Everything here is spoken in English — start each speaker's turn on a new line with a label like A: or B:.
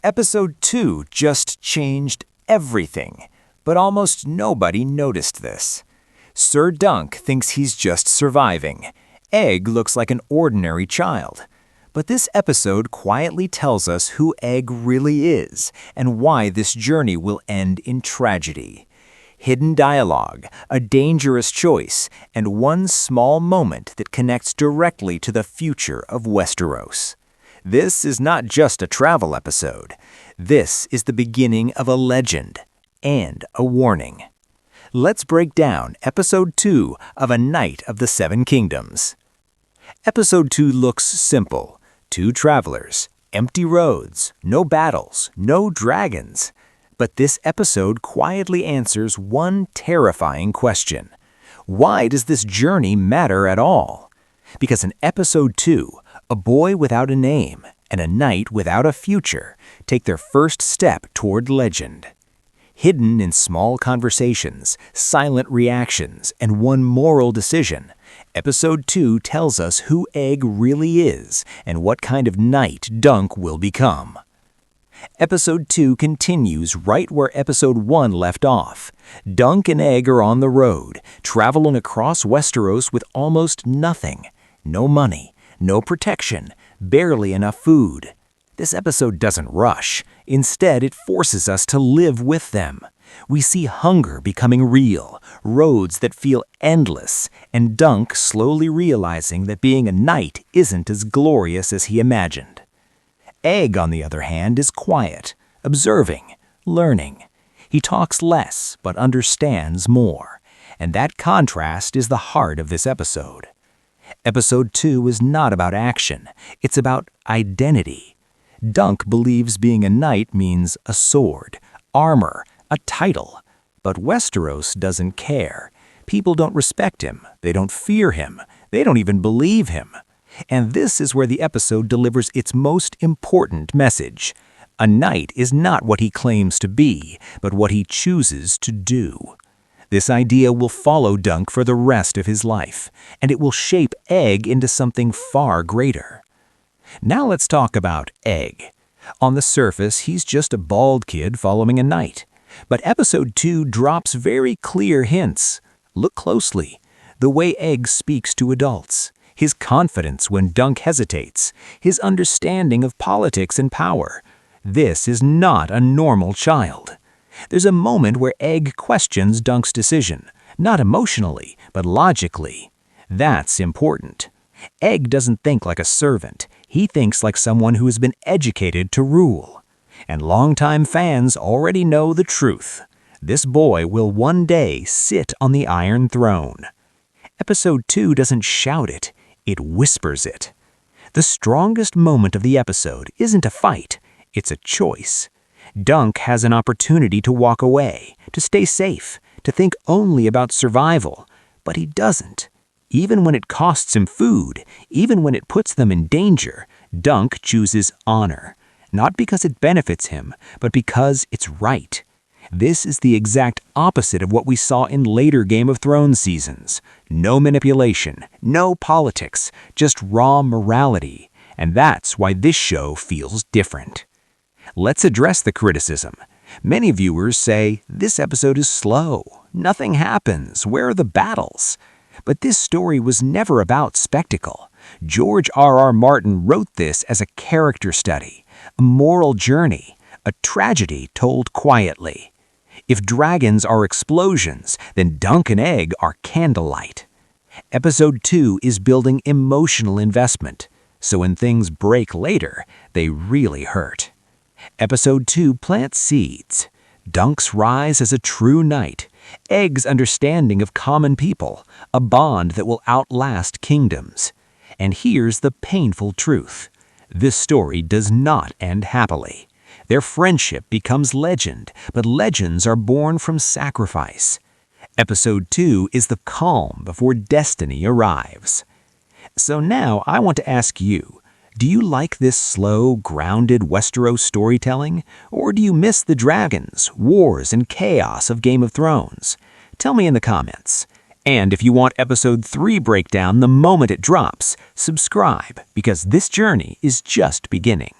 A: Episode 2 just changed everything, but almost nobody noticed this. Ser Dunk thinks he's just surviving. Egg looks like an ordinary child. But this episode quietly tells us who Egg really is and why this journey will end in tragedy. Hidden dialogue, a dangerous choice, and one small moment that connects directly to the future of Westeros. This is not just a travel episode. This is the beginning of a legend and a warning. Let's break down Episode 2 of A Night of the Seven Kingdoms. Episode 2 looks simple. 2 travelers, empty roads, no battles, no dragons. But this episode quietly answers one terrifying question. Why does this journey matter at all? Because in Episode 2, a boy without a name and a knight without a future take their first step toward legend. Hidden in small conversations, silent reactions, and one moral decision, Episode 2 tells us who Egg really is and what kind of knight Dunk will become. Episode 2 continues right where Episode 1 left off. Dunk and Egg are on the road, traveling across Westeros with almost nothing. No money, no protection, barely enough food. This episode doesn't rush. Instead, it forces us to live with them. We see hunger becoming real, roads that feel endless, and Dunk slowly realizing that being a knight isn't as glorious as he imagined. Egg, on the other hand, is quiet, observing, learning. He talks less, but understands more. And that contrast is the heart of this episode. Episode 2 is not about action. It's about identity. Dunk believes being a knight means a sword, armor, a title. But Westeros doesn't care. People don't respect him. They don't fear him. They don't even believe him. And this is where the episode delivers its most important message. A knight is not what he claims to be, but what he chooses to do. This idea will follow Dunk for the rest of his life, and it will shape Egg into something far greater. Now let's talk about Egg. On the surface, he's just a bald kid following a knight. But Episode 2 drops very clear hints. Look closely. The way Egg speaks to adults, his confidence when Dunk hesitates, his understanding of politics and power. This is not a normal child. There's a moment where Egg questions Dunk's decision, not emotionally, but logically. That's important. Egg doesn't think like a servant. He thinks like someone who has been educated to rule. And longtime fans already know the truth. This boy will one day sit on the Iron Throne. Episode 2 doesn't shout it, it whispers it. The strongest moment of the episode isn't a fight, it's a choice. Dunk has an opportunity to walk away, to stay safe, to think only about survival, but he doesn't. Even when it costs him food, even when it puts them in danger, Dunk chooses honor. Not because it benefits him, but because it's right. This is the exact opposite of what we saw in later Game of Thrones seasons. No manipulation, no politics, just raw morality. And that's why this show feels different. Let's address the criticism. Many viewers say, this episode is slow. Nothing happens. Where are the battles? But this story was never about spectacle. George R.R. Martin wrote this as a character study, a moral journey, a tragedy told quietly. If dragons are explosions, then Dunk and Egg are candlelight. Episode 2 is building emotional investment, so when things break later, they really hurt. Episode 2 plants seeds. Dunk's rise as a true knight, Egg's understanding of common people, a bond that will outlast kingdoms. And here's the painful truth. This story does not end happily. Their friendship becomes legend, but legends are born from sacrifice. Episode 2 is the calm before destiny arrives. So now I want to ask you, do you like this slow, grounded Westeros storytelling? Or do you miss the dragons, wars, and chaos of Game of Thrones? Tell me in the comments. And if you want Episode 3 breakdown the moment it drops, subscribe because this journey is just beginning.